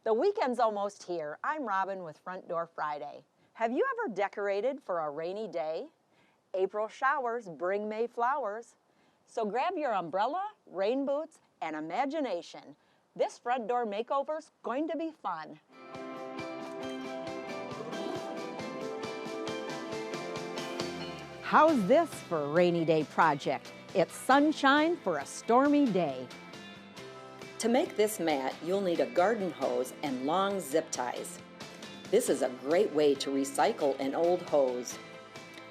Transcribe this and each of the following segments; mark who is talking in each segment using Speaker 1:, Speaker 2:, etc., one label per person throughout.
Speaker 1: The weekend's almost here. I'm Robin with Front Door Friday. Have you ever decorated for a rainy day? April showers bring May flowers. So grab your umbrella, rain boots, and imagination. This front door makeover's going to be fun. How's this for a rainy day project? It's sunshine for a stormy day. To make this mat, you'll need a garden hose and long zip ties. This is a great way to recycle an old hose.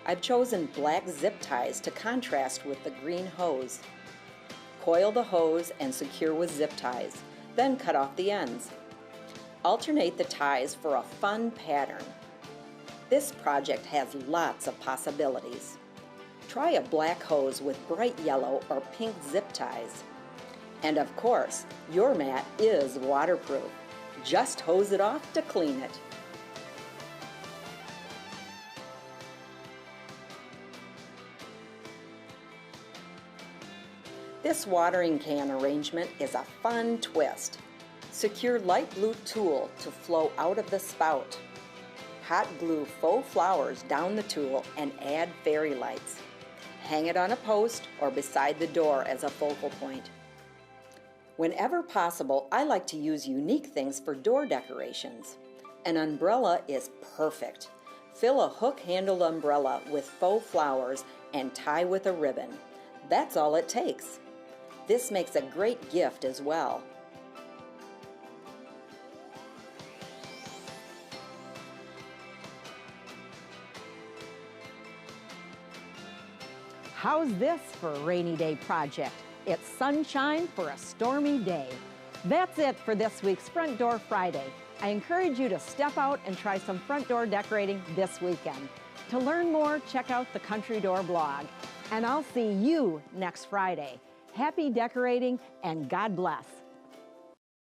Speaker 1: I've chosen black zip ties to contrast with the green hose. Coil the hose and secure with zip ties, then cut off the ends. Alternate the ties for a fun pattern. This project has lots of possibilities. Try a black hose with bright yellow or pink zip ties. And of course, your mat is waterproof. Just hose it off to clean it. This watering can arrangement is a fun twist. Secure light blue tulle to flow out of the spout. Hot glue faux flowers down the tulle and add fairy lights. Hang it on a post or beside the door as a focal point. Whenever possible, I like to use unique things for door decorations. An umbrella is perfect. Fill a hook-handled umbrella with faux flowers and tie with a ribbon. That's all it takes. This makes a great gift as well. How's this for a rainy day project? It's sunshine for a stormy day. That's it for this week's Front Door Friday. I encourage you to step out and try some front door decorating this weekend. To learn more, check out the Country Door blog. And I'll see you next Friday. Happy decorating and God bless.